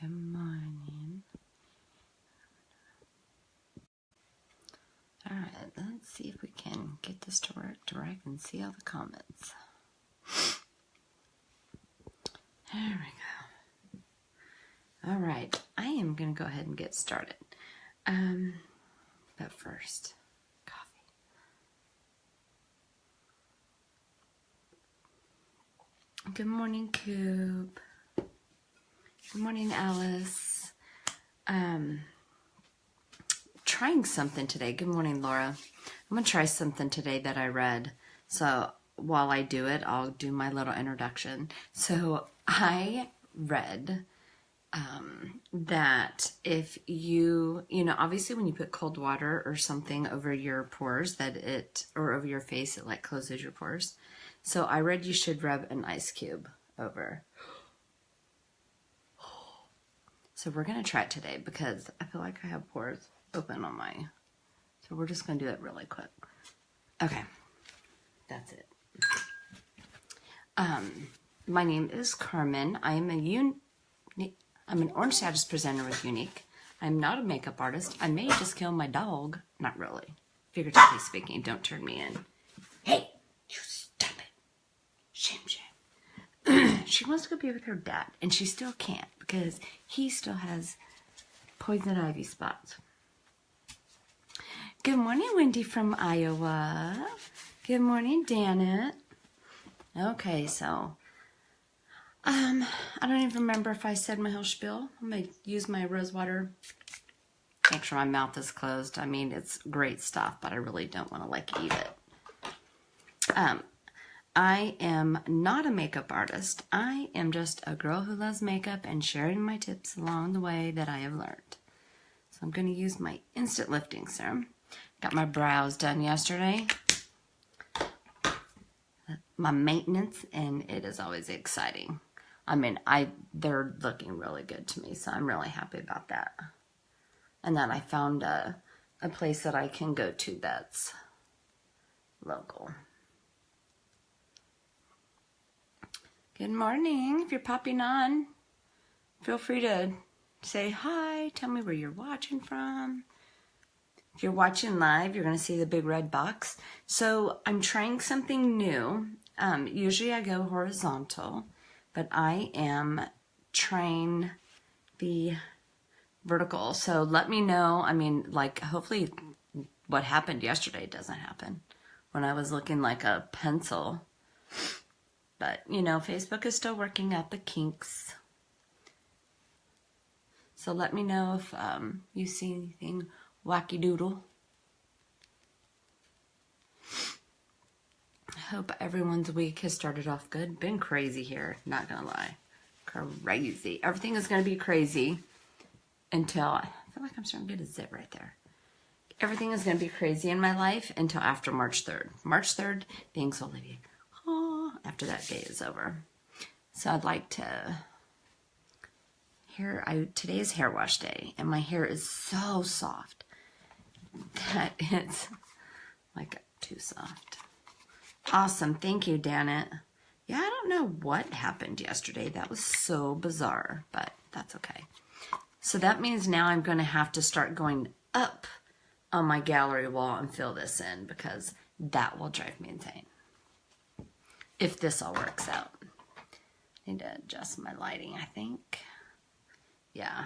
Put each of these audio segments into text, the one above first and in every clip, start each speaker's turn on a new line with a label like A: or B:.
A: Good morning. All right, let's see if we can get this to work to where I can see all the comments. There we go. All right, I am going to go ahead and get started. But first, coffee. Good morning, Coop. Good morning, Alice. Trying something today. Good morning, Laura. I'm going to try something today that I read. So while I do it, I'll do my little introduction. So I read that if you obviously when you put cold water or something over your pores or over your face, it like closes your pores. So I read you should rub an ice cube over. So we're going to try it today because I feel like I have pores open on my, so we're just going to do it really quick. Okay. That's it. My name is Carmen. I'm an Orange Status presenter with Younique. I'm not a makeup artist. I may just kill my dog. Not really. Figuratively speaking, don't turn me in. Hey, you stop it. Shame. She wants to go be with her dad, and she still can't because he still has poison ivy spots. Good morning, Wendy from Iowa. Good morning, Danet. Okay, so I don't even remember if I said my whole spiel. I'm going to use my rose water. Make sure my mouth is closed. I mean, it's great stuff, but I really don't want to like eat it. I am not a makeup artist. I am just a girl who loves makeup and sharing my tips along the way that I have learned. So I'm going to use my Instant Lifting Serum. Got my brows done yesterday. My maintenance, and it is always exciting. I mean, they're looking really good to me, so I'm really happy about that. And then I found a place that I can go to that's local. Good morning. If you're popping on, feel free to say hi. Tell me where you're watching from. If you're watching live, you're going to see the big red box. So I'm trying something new. Usually I go horizontal, but I am trying the vertical. So let me know. I mean, like, hopefully what happened yesterday doesn't happen when I was looking like a pencil. But, Facebook is still working out the kinks. So let me know if you see anything wacky doodle. I hope everyone's week has started off good. Been crazy here, not gonna lie. Crazy. Everything is gonna be crazy until, I feel like I'm starting to get a zit right there. Everything is gonna be crazy in my life until after March 3rd. March 3rd, things will be after that day is over. So I'd like to, today is hair wash day, and my hair is so soft that it's like too soft. Awesome. Thank you, Danet. Yeah, I don't know what happened yesterday. That was so bizarre, but that's okay. So that means now I'm going to have to start going up on my gallery wall and fill this in because that will drive me insane. If this all works out. I need to adjust my lighting, I think. Yeah.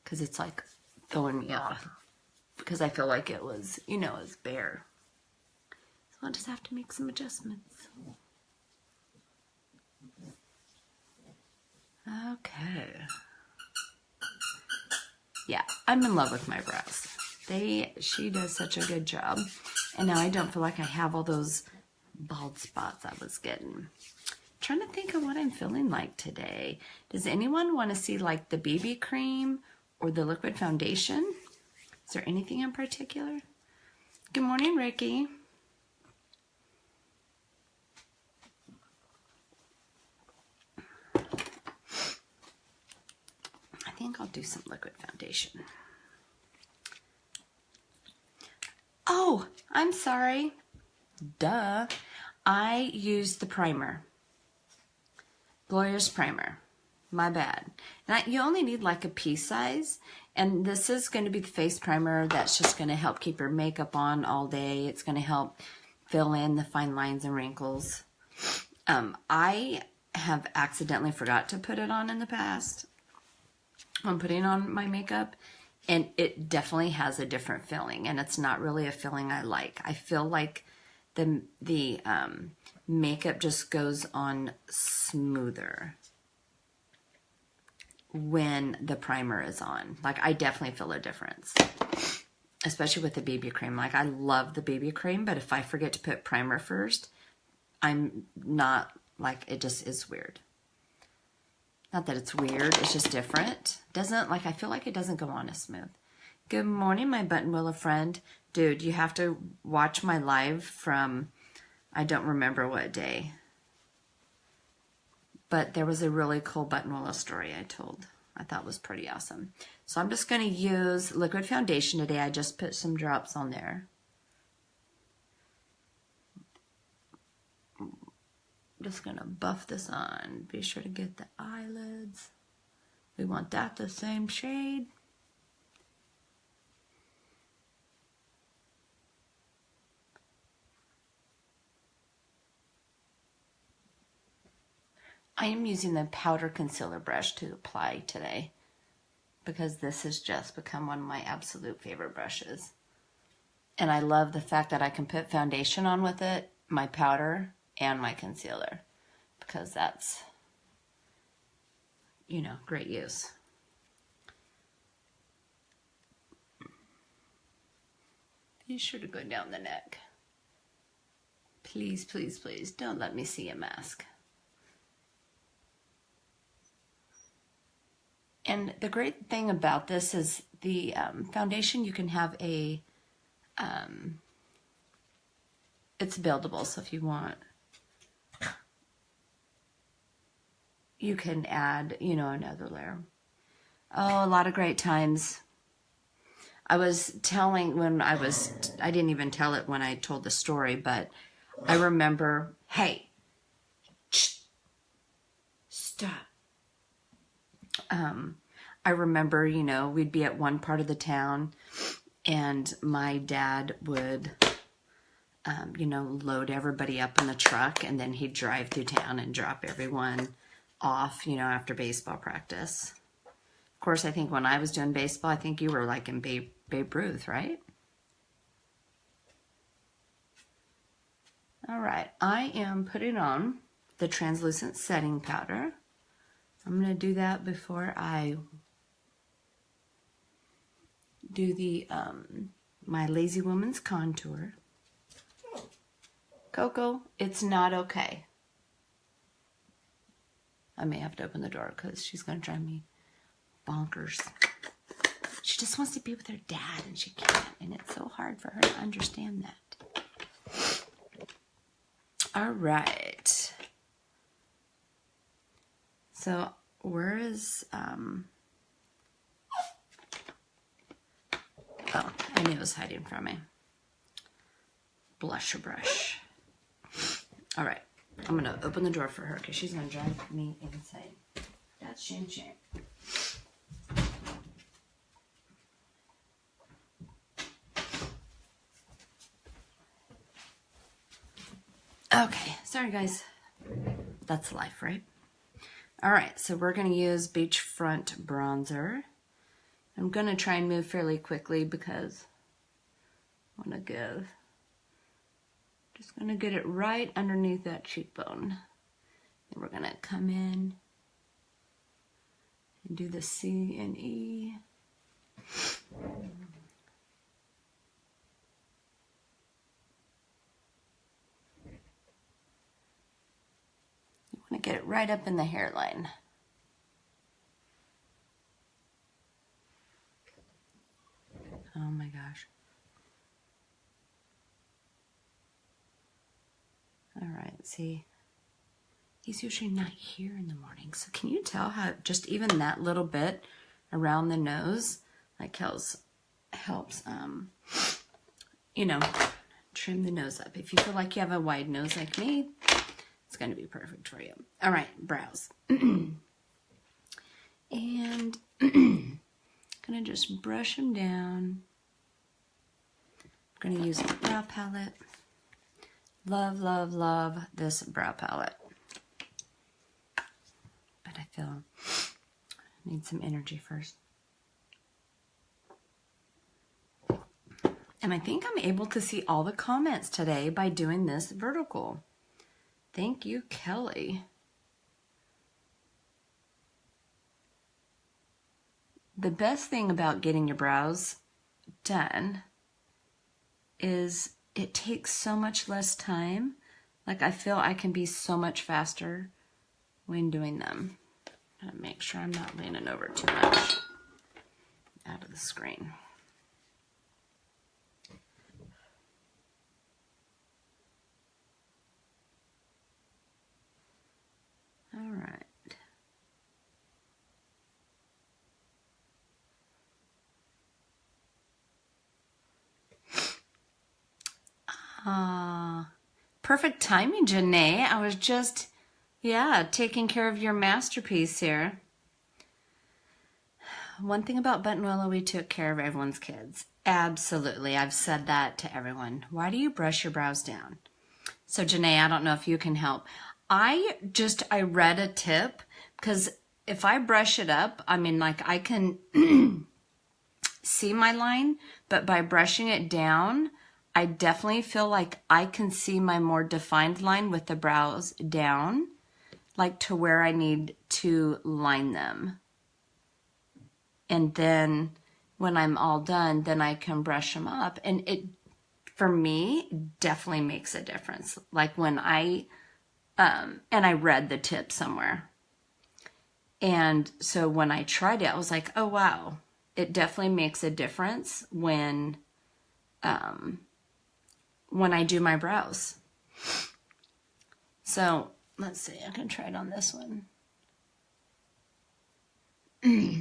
A: Because it's like throwing me off. Because I feel like it was, it was bare. So I'll just have to make some adjustments. Okay. Yeah, I'm in love with my brows. She does such a good job. And now I don't feel like I have all those bald spots I was getting. Trying to think of what I'm feeling like today. Does anyone want to see like the BB cream or the liquid foundation? Is there anything in particular? Good morning, Ricky. I think I'll do some liquid foundation. Oh, I'm sorry. Duh. I used the primer. Gloria's primer. My bad. And you only need like a pea size. And this is going to be the face primer that's just going to help keep your makeup on all day. It's going to help fill in the fine lines and wrinkles. I have accidentally forgot to put it on in the past when putting on my makeup. And it definitely has a different feeling. And it's not really a feeling I like. I feel like the makeup just goes on smoother when the primer is on. Like, I definitely feel a difference, especially with the BB cream. Like, I love the BB cream, but if I forget to put primer first, I'm not, like, it just is weird. Not that it's weird, it's just different. Doesn't, like, I feel like it doesn't go on as smooth. Good morning, my buttonwiller friend. Dude, you have to watch my live from, I don't remember what day. But there was a really cool buttonwiller story I told. I thought was pretty awesome. So I'm just going to use liquid foundation today. I just put some drops on there. I'm just going to buff this on. Be sure to get the eyelids. We want that the same shade. I am using the powder concealer brush to apply today because this has just become one of my absolute favorite brushes. And I love the fact that I can put foundation on with it, my powder, and my concealer, because that's, you know, great use. Be sure to go down the neck. Please, please, please, don't let me see a mask. And the great thing about this is the foundation, you can have a, it's buildable. So if you want, you can add, you know, another layer. Oh, a lot of great times. I was telling I didn't even tell it when I told the story, but I remember, hey, stop. I remember, you know, we'd be at one part of the town and my dad would, you know, load everybody up in the truck and then he'd drive through town and drop everyone off, you know, after baseball practice. Of course, I think when I was doing baseball, I think you were like in Babe Ruth, right? All right, I am putting on the translucent setting powder. I'm going to do that before I do the my Lazy Woman's contour. Coco, it's not okay. I may have to open the door because she's going to drive me bonkers. She just wants to be with her dad and she can't, and it's so hard for her to understand that. All right. So where is, oh, I knew it was hiding from me. Blusher brush. All right, I'm going to open the door for her because she's going to drive me insane. That's shame. Okay, sorry guys. That's life, right? All right, so we're going to use Beachfront Bronzer. I'm going to try and move fairly quickly because I want to give. Just going to get it right underneath that cheekbone. And we're going to come in and do the C and E. You want to get it right up in the hairline. Oh my gosh. All right, see, he's usually not here in the morning. So can you tell how just even that little bit around the nose, like helps, you know, trim the nose up. If you feel like you have a wide nose like me, it's going to be perfect for you. All right, brows. And gonna just brush them down. I'm gonna use the brow palette. Love, love, love this brow palette. But I feel I need some energy first. And I think I'm able to see all the comments today by doing this vertical. Thank you, Kelly. The best thing about getting your brows done is it takes so much less time. Like, I feel I can be so much faster when doing them. I'm gonna make sure I'm not leaning over too much out of the screen. All right. Perfect timing, Janae. I was just, taking care of your masterpiece here. One thing about Buttonwillow, we took care of everyone's kids. Absolutely. I've said that to everyone. Why do you brush your brows down? So, Janae, I don't know if you can help. I read a tip, because if I brush it up, I mean, like, I can see my line, but by brushing it down, I definitely feel like I can see my more defined line with the brows down, like to where I need to line them. And then when I'm all done, then I can brush them up. And it, for me, definitely makes a difference. Like when and I read the tip somewhere. And so when I tried it, I was like, oh, wow. It definitely makes a difference when I do my brows. So let's see, I can try it on this one.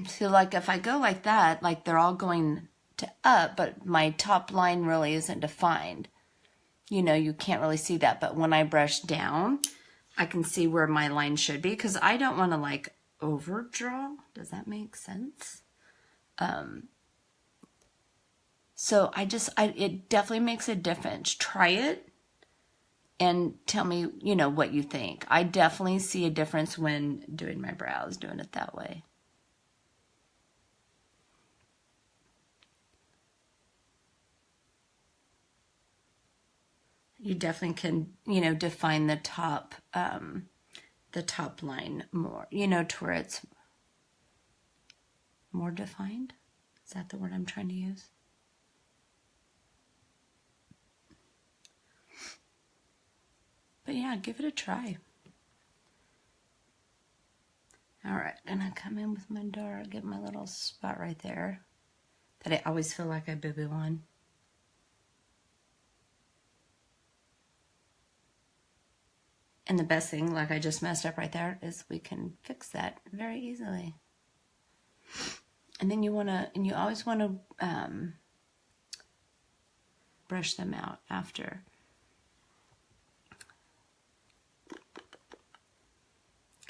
A: So like if I go like that, like they're all going to up, but my top line really isn't defined. You know, you can't really see that. But when I brush down, I can see where my line should be, because I don't want to like overdraw. Does that make sense? So it definitely makes a difference. Try it and tell me, you know, what you think. I definitely see a difference when doing my brows, doing it that way. You definitely can, you know, define the top line more, you know, to where it's more defined. Is that the word I'm trying to use? But yeah, give it a try. All right, gonna come in with my dark, get my little spot right there that I always feel like I boo-boo on. And the best thing, like I just messed up right there, is we can fix that very easily. And then you always want to brush them out after.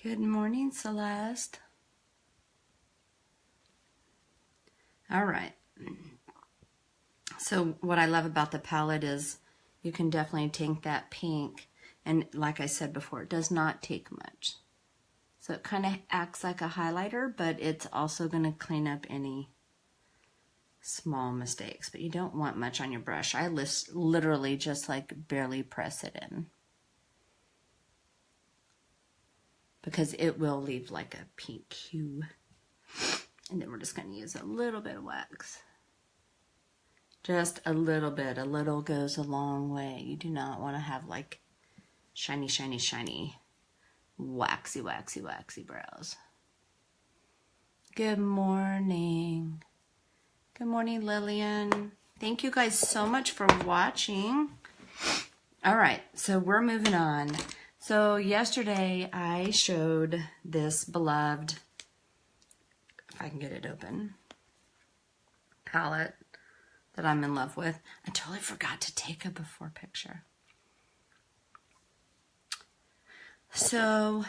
A: Good morning, Celeste. All right. So what I love about the palette is you can definitely take that pink, and like I said before, it does not take much. So it kind of acts like a highlighter, but it's also going to clean up any small mistakes. But you don't want much on your brush. I literally just like barely press it in, because it will leave like a pink hue. And then we're just going to use a little bit of wax. Just a little bit. A little goes a long way. You do not want to have like shiny, shiny, shiny, waxy, waxy, waxy brows. Good morning. Good morning, Lillian. Thank you guys so much for watching. All right, so we're moving on. So yesterday I showed this Beloved, if I can get it open, palette that I'm in love with. I totally forgot to take a before picture. So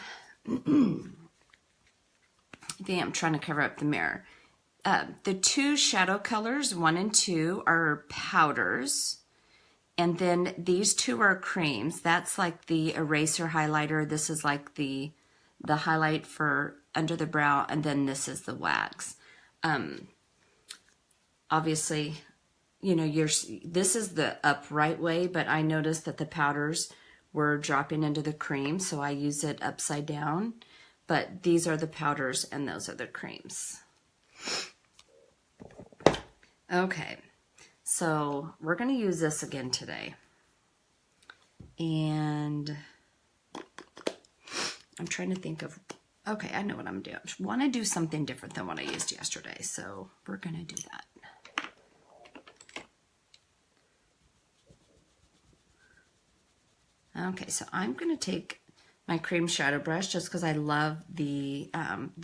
A: think I'm trying to cover up the mirror. The two shadow colors, 1 and 2, are powders. And then these two are creams. That's like the eraser highlighter. This is like the highlight for under the brow. And then this is the wax. Obviously, you know, this is the upright way, but I noticed that the powders were dropping into the cream, so I use it upside down. But these are the powders and those are the creams. Okay, so we're going to use this again today. And I'm trying to think of, okay, I know what I'm doing. I want to do something different than what I used yesterday, so we're going to do that. Okay, so I'm going to take my cream shadow brush just because I love the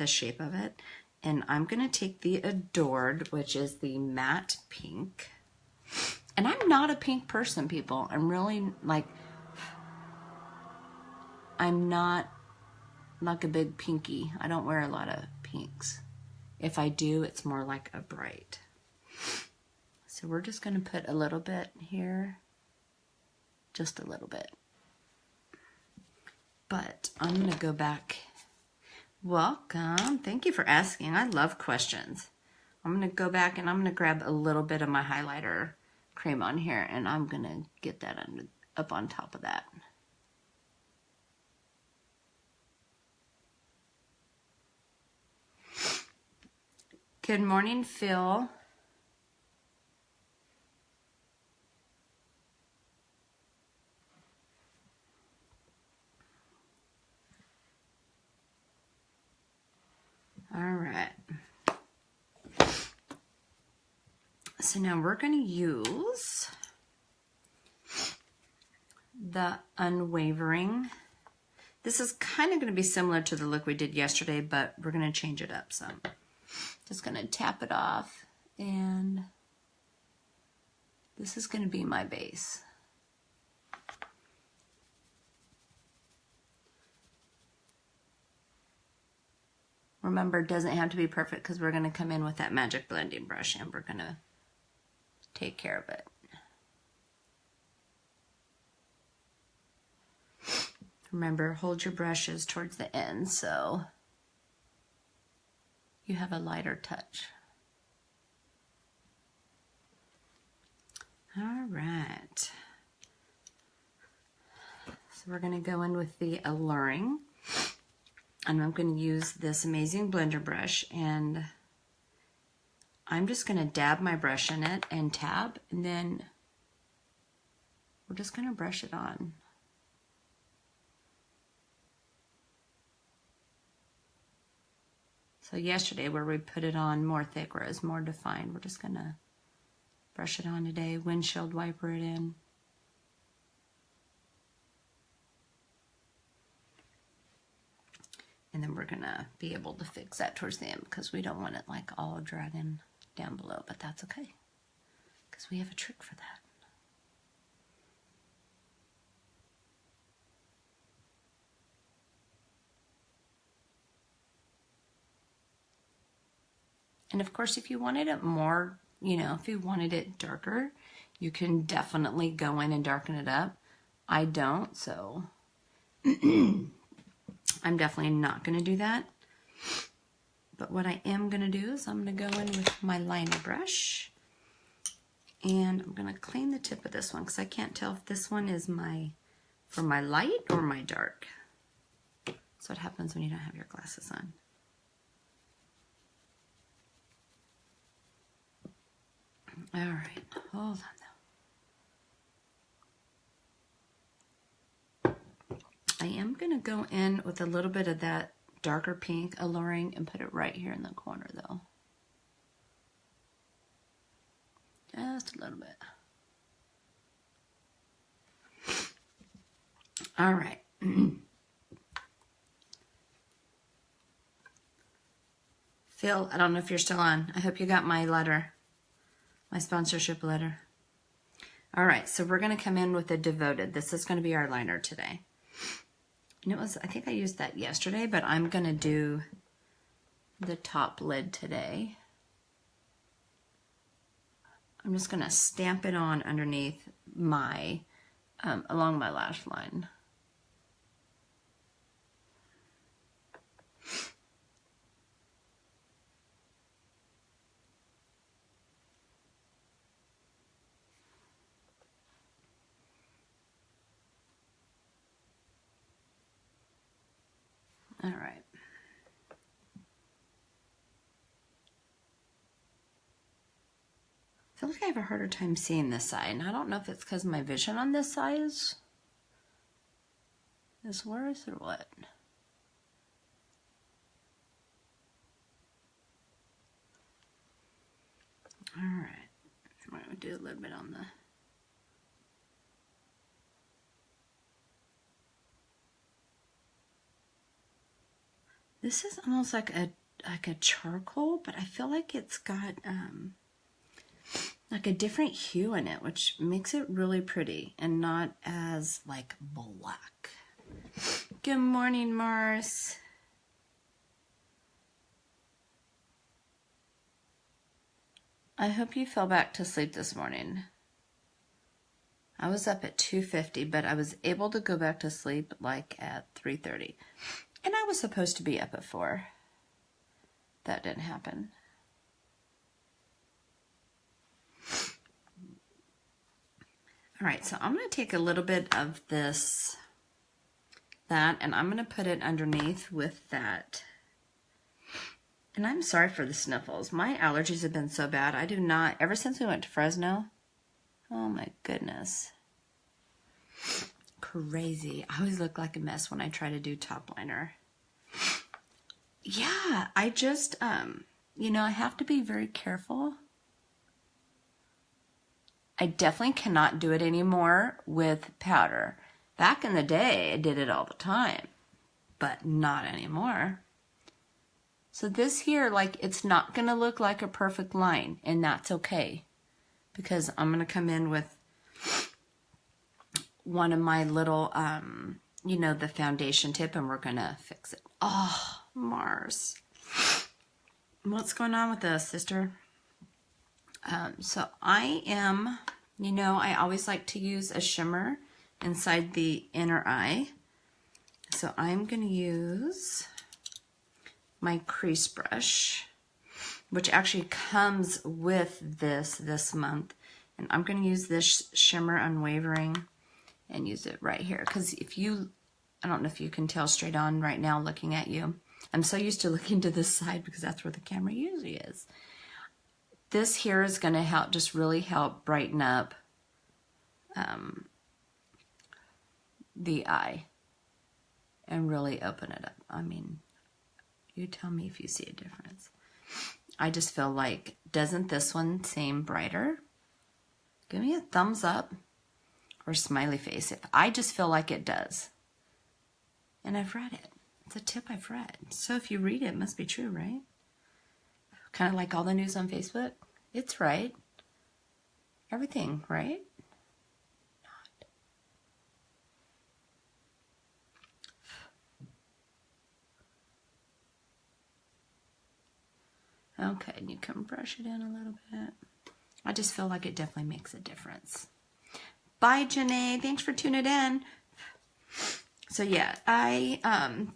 A: shape of it. And I'm going to take the Adored, which is the matte pink. And I'm not a pink person, people. I'm really like, I'm not like a big pinky. I don't wear a lot of pinks. If I do, it's more like a bright. So we're just going to put a little bit here. Just a little bit. But I'm going to go back. Welcome. Thank you for asking. I love questions. I'm going to go back and I'm going to grab a little bit of my highlighter cream on here and I'm going to get that up on top of that. Good morning, Phil. All right. So now we're going to use the Unwavering. This is kind of going to be similar to the look we did yesterday, but we're going to change it up some. Just going to tap it off, and this is going to be my base. Remember, it doesn't have to be perfect because we're going to come in with that magic blending brush and we're going to take care of it. Remember, hold your brushes towards the end so you have a lighter touch. All right. So we're going to go in with the Alluring. And I'm going to use this amazing blender brush, and I'm just going to dab my brush in it and tab, and then we're just going to brush it on. So yesterday where we put it on more thick, where it's more defined, we're just going to brush it on today, windshield wiper it in. And then we're going to be able to fix that towards the end because we don't want it like all dragging down below, but that's okay because we have a trick for that. And of course, if you wanted it more, you know, if you wanted it darker, you can definitely go in and darken it up. I don't, so I'm definitely not going to do that. But what I am going to do is I'm going to go in with my liner brush. And I'm going to clean the tip of this one because I can't tell if this one is for my light or my dark. That's what happens when you don't have your glasses on. All right, hold on now. I am going to go in with a little bit of that darker pink Alluring and put it right here in the corner though. Just a little bit. All right. Phil, I don't know if you're still on. I hope you got my letter, my sponsorship letter. All right, so we're going to come in with a Devoted. This is going to be our liner today. And it was, I think I used that yesterday, but I'm going to do the top lid today. I'm just going to stamp it on underneath my, along my lash line. All right. I feel like I have a harder time seeing this side, and I don't know if it's because my vision on this side is worse or what. All right, I'm going to do a little bit on the. This is almost like a charcoal, but I feel like it's got like a different hue in it, which makes it really pretty and not as like black. Good morning, Mars. I hope you fell back to sleep this morning. I was up at 2:50, but I was able to go back to sleep like at 3:30. And I was supposed to be up at 4. That didn't happen. All right, so I'm going to take a little bit of that, and I'm going to put it underneath with that. And I'm sorry for the sniffles. My allergies have been so bad. I do not, ever since we went to Fresno, oh my goodness. Crazy. I always look like a mess when I try to do top liner. Yeah, I just, you know, I have to be very careful. I definitely cannot do it anymore with powder. Back in the day, I did it all the time, but not anymore. So this here, like, it's not going to look like a perfect line, and that's okay, because I'm going to come in with one of my little, you know, the foundation tip, and we're going to fix it. Oh, Mars. What's going on with this, sister? So I am, you know, I always like to use a shimmer inside the inner eye. So I'm going to use my crease brush, which actually comes with this month. And I'm going to use this shimmer Unwavering and use it right here. Because if you, I don't know if you can tell straight on right now looking at you. I'm so used to looking to this side because that's where the camera usually is. This here is going to help, just really help brighten up the eye and really open it up. I mean, you tell me if you see a difference. I just feel like, doesn't this one seem brighter? Give me a thumbs up or smiley face if I just feel like it does. And I've read it. It's a tip I've read. So if you read it, it must be true, right? Kind of like all the news on Facebook. It's right. Everything, right? Not. Okay, and you can brush it in a little bit. I just feel like it definitely makes a difference. Bye, Janae. Thanks for tuning in. So yeah, I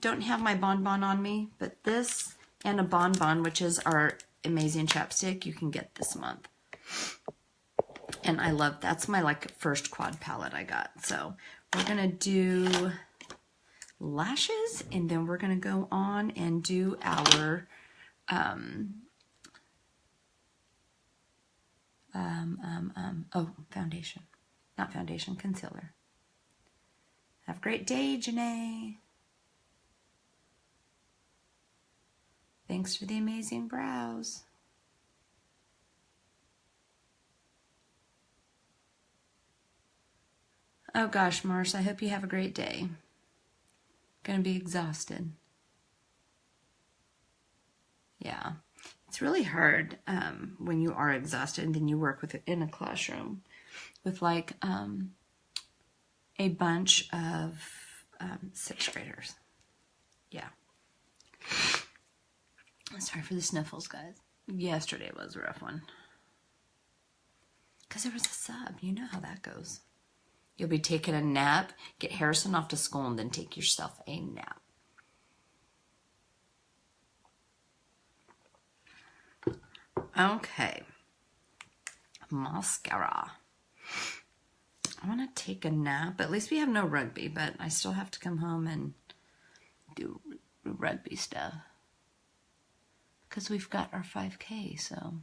A: don't have my bonbon on me, but this and a bonbon, which is our amazing chapstick, you can get this month. And I love, that's my like first quad palette I got. So we're gonna do lashes, and then we're gonna go on and do our foundation. Not foundation, concealer. Have a great day, Janae. Thanks for the amazing brows. Oh gosh, Mars, I hope you have a great day. Gonna be exhausted. Yeah, it's really hard when you are exhausted and then you work with it in a classroom with like a bunch of 6th graders. Yeah. Sorry for the sniffles, guys. Yesterday was a rough one. Because there was a sub. You know how that goes. You'll be taking a nap, get Harrison off to school, and then take yourself a nap. Okay. Mascara. I want to take a nap. At least we have no rugby, but I still have to come home and do rugby stuff. Because we've got our 5K, so.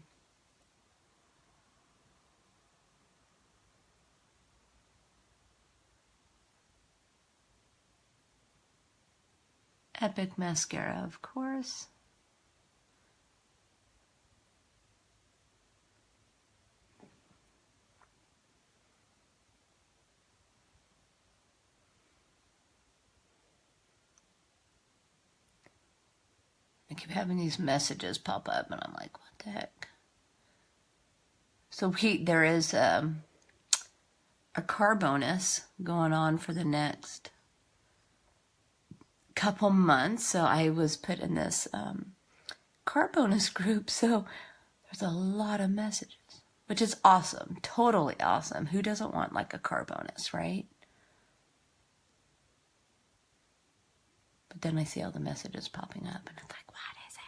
A: Epic mascara, of course. I keep having these messages pop up, and I'm like, what the heck? So there is a car bonus going on for the next couple months. So I was put in this car bonus group. So there's a lot of messages, which is awesome. Totally awesome. Who doesn't want like a car bonus, right? But then I see all the messages popping up, and it's like, what is it?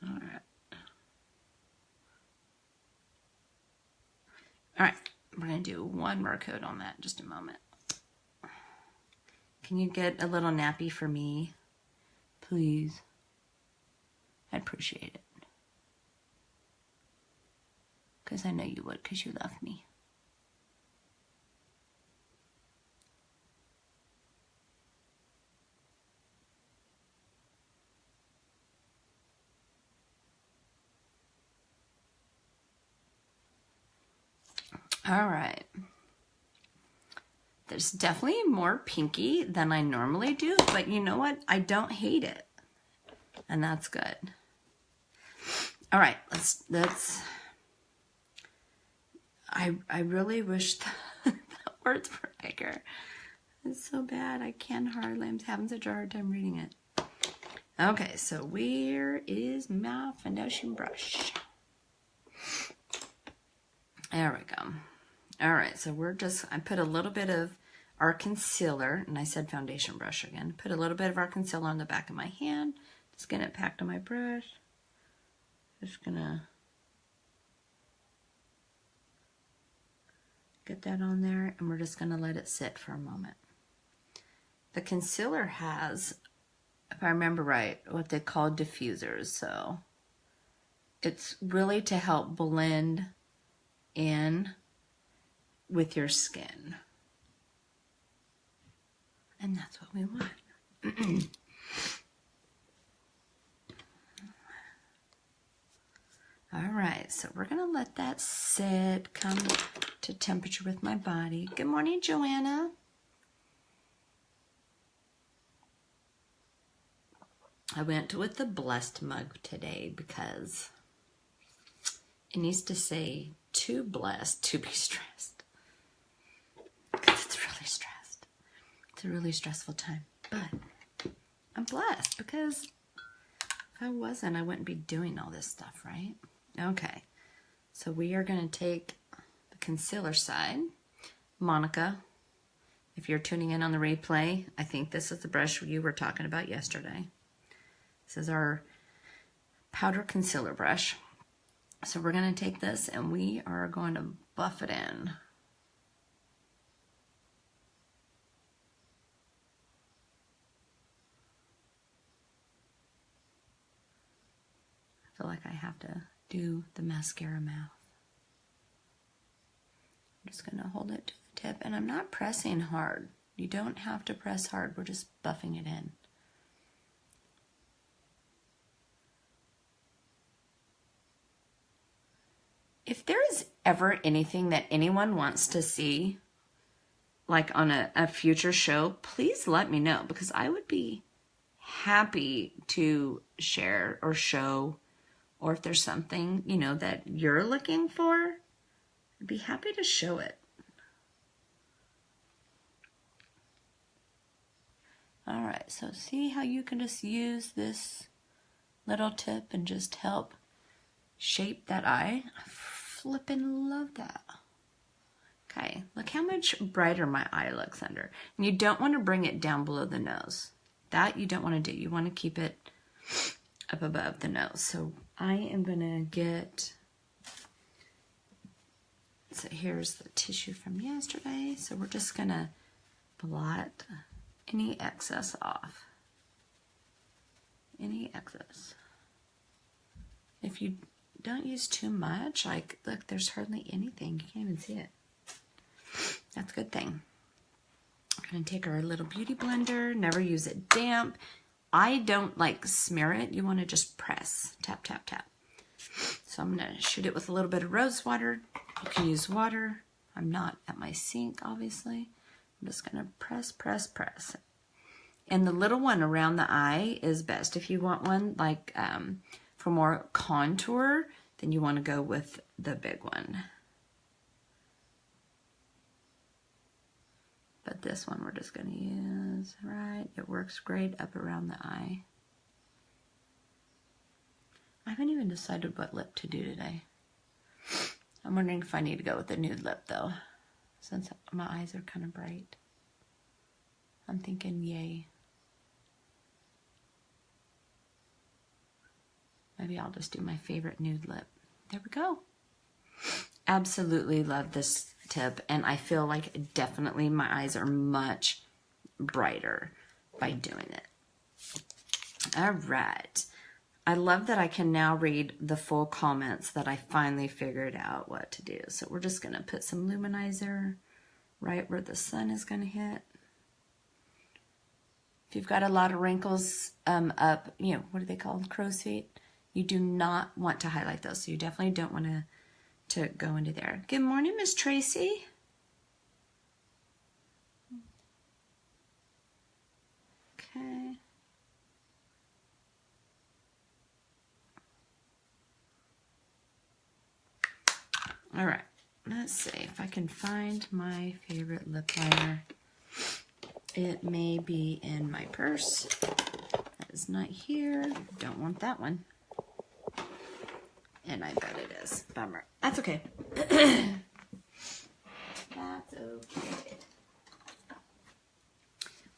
A: All right. All right. We're going to do one more code on that in just a moment. Can you get a little nappy for me, please? I'd appreciate it. Because I know you would, because you love me. All right. There's definitely more pinky than I normally do, but you know what? I don't hate it. And that's good. All right, let's I really wish the words were bigger. It's so bad. I can hardly. I'm having such a hard time reading it. Okay, so where is my foundation brush? There we go. All right, so I put a little bit of our concealer, and I said foundation brush again. Put a little bit of our concealer on the back of my hand. Just getting it packed on my brush. Just gonna get that on there, and we're just gonna let it sit for a moment. The concealer has, if I remember right, what they call diffusers. So it's really to help blend in with your skin. And that's what we want. All right, so we're gonna let that sit, come to temperature with my body. Good morning, Joanna. I went with the blessed mug today because it needs to say too blessed to be stressed. Because it's really stressed. It's a really stressful time. But I'm blessed because if I wasn't, I wouldn't be doing all this stuff, right? Okay. So we are going to take the concealer side. Monica, if you're tuning in on the replay, I think this is the brush you were talking about yesterday. This is our powder concealer brush. So we're going to take this and we are going to buff it in. I feel like I have to do the mascara mouth. I'm just going to hold it to the tip, and I'm not pressing hard. You don't have to press hard. We're just buffing it in. If there is ever anything that anyone wants to see, like on a future show, please let me know, because I would be happy to share or show, or if there's something, you know, that you're looking for, I'd be happy to show it. All right, so see how you can just use this little tip and just help shape that eye? I flippin' love that. Okay, look how much brighter my eye looks under. And you don't want to bring it down below the nose. That you don't want to do. You want to keep it up above the nose. So I am going to get, so here's the tissue from yesterday. So we're just going to blot any excess off. Any excess. If you don't use too much, like, look, there's hardly anything. You can't even see it. That's a good thing. We're going to take our little beauty blender. Never use it damp. I don't like smear it. You want to just press. Tap, tap, tap. So I'm going to shoot it with a little bit of rose water. You can use water. I'm not at my sink, obviously. I'm just going to press, press, press. And the little one around the eye is best. If you want one like for more contour, then you want to go with the big one. But this one we're just going to use, right? It works great up around the eye. I haven't even decided what lip to do today. I'm wondering if I need to go with the nude lip though, since my eyes are kind of bright. I'm thinking yay. Maybe I'll just do my favorite nude lip. There we go. Absolutely love this tip, and I feel like definitely my eyes are much brighter by doing it. All right. I love that I can now read the full comments that I finally figured out what to do. So we're just going to put some luminizer right where the sun is going to hit. If you've got a lot of wrinkles up, you know, what do they call them? Crow's feet. You do not want to highlight those. So you definitely don't want to go into there. Good morning, Miss Tracy. Okay. All right. Let's see if I can find my favorite lip liner. It may be in my purse. That is not here. Don't want that one. And I bet it is. Bummer. That's okay. That's okay.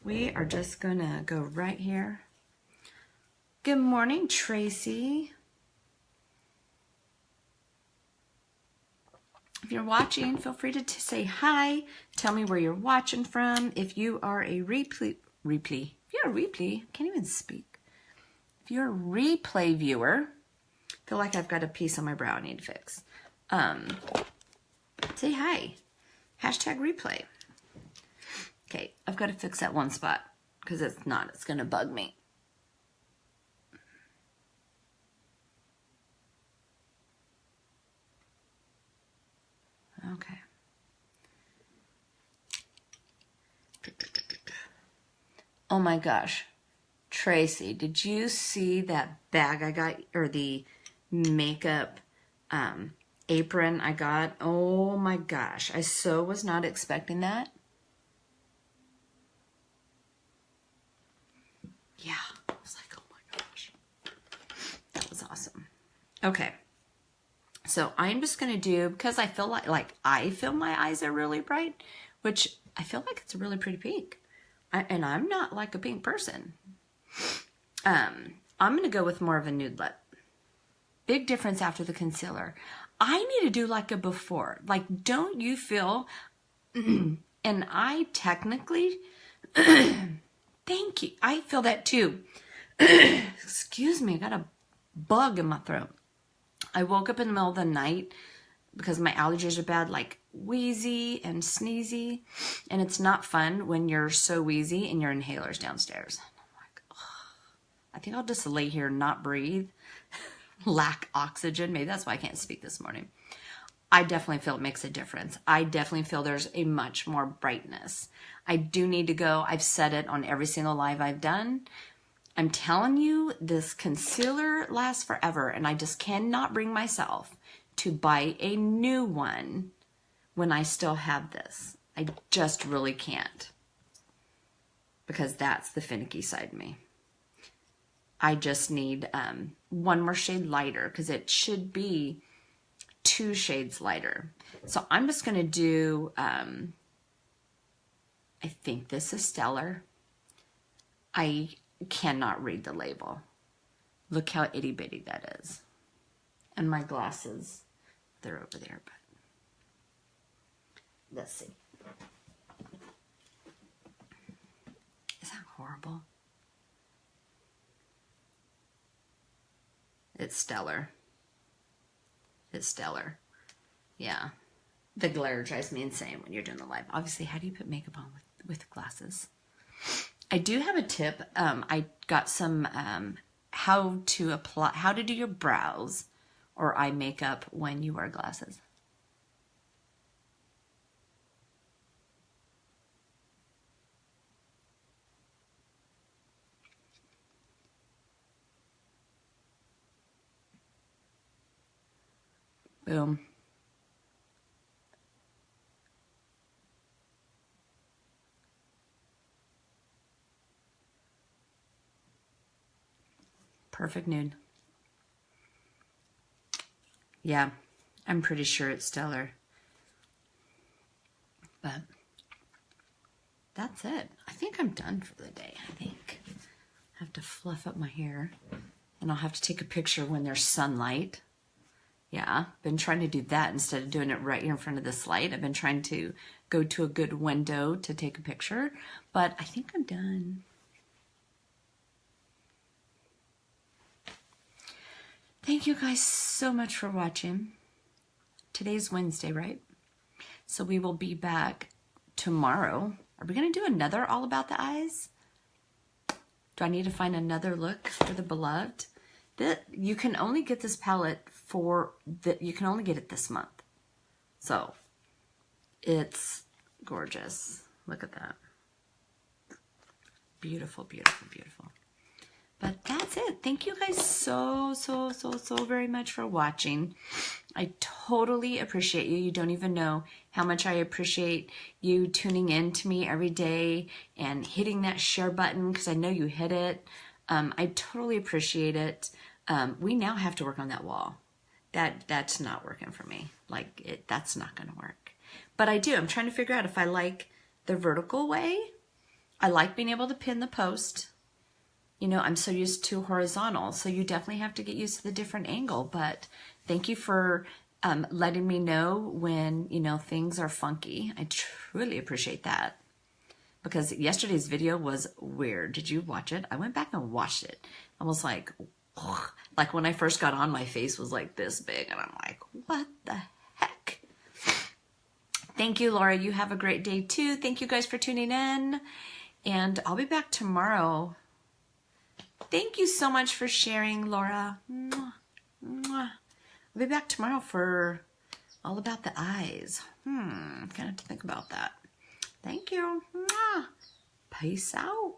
A: We are just going to go right here. Good morning, Tracy. If you're watching, feel free to say hi. Tell me where you're watching from. If you are a replay, can't even speak. If you're a replay viewer, I feel like I've got a piece on my brow I need to fix. Say hi. Hashtag replay. Okay, I've got to fix that one spot because it's going to bug me. Okay. Oh my gosh. Tracy, did you see that bag I got, or the makeup apron I got? Oh my gosh. I so was not expecting that. Yeah. I was like, oh my gosh. That was awesome. Okay. So I'm just going to do, because I feel like I feel my eyes are really bright, which I feel like it's a really pretty pink. And I'm not like a pink person. I'm going to go with more of a nude lip. Big difference after the concealer. I need to do like a before. Like, don't you feel, and I technically, thank you. I feel that too. Excuse me, I got a bug in my throat. I woke up in the middle of the night because my allergies are bad, like wheezy and sneezy. And it's not fun when you're so wheezy and your inhaler's downstairs. I'm like, ugh. I think I'll just lay here and not breathe. Lack oxygen. Maybe that's why I can't speak this morning. I definitely feel it makes a difference. I definitely feel there's a much more brightness. I do need to go. I've said it on every single live I've done. I'm telling you, this concealer lasts forever, and I just cannot bring myself to buy a new one when I still have this. I just really can't, because that's the finicky side of me. I just need one more shade lighter, because it should be 2 shades lighter. So I'm just going to do, I think this is Stellar. I cannot read the label. Look how itty bitty that is. And my glasses, they're over there, but let's see. Is that horrible? It's Stellar. It's Stellar. Yeah. The glare drives me insane when you're doing the live. Obviously, how do you put makeup on with glasses? I do have a tip. I got some how to do your brows or eye makeup when you wear glasses. Boom. Perfect nude. Yeah, I'm pretty sure it's Stellar. But that's it. I think I'm done for the day, I think. I have to fluff up my hair. And I'll have to take a picture when there's sunlight. Yeah, been trying to do that instead of doing it right here in front of this light. I've been trying to go to a good window to take a picture, but I think I'm done. Thank you guys so much for watching. Today's Wednesday, right? So we will be back tomorrow. Are we going to do another All About the Eyes? Do I need to find another look for the Beloved? You can only get this palette you can only get it this month. So it's gorgeous. Look at that. Beautiful, beautiful, beautiful. But that's it. Thank you guys so very much for watching. I totally appreciate you. You don't even know how much I appreciate you tuning in to me every day and hitting that share button, because I know you hit it. I totally appreciate it. We now have to work on that wall. That's not working for me. That's not going to work. But I do. I'm trying to figure out if I like the vertical way. I like being able to pin the post. You know, I'm so used to horizontal, so you definitely have to get used to the different angle. But thank you for letting me know when, you know, things are funky. I truly appreciate that, because yesterday's video was weird. Did you watch it? I went back and watched it. I was like when I first got on, my face was like this big, and I'm like, what the heck? Thank you, Laura. You have a great day too. Thank you guys for tuning in, and I'll be back tomorrow. Thank you so much for sharing, Laura. Mwah, mwah. I'll be back tomorrow for All About the Eyes. Gonna have to think about that. Thank you. Mwah. Peace out.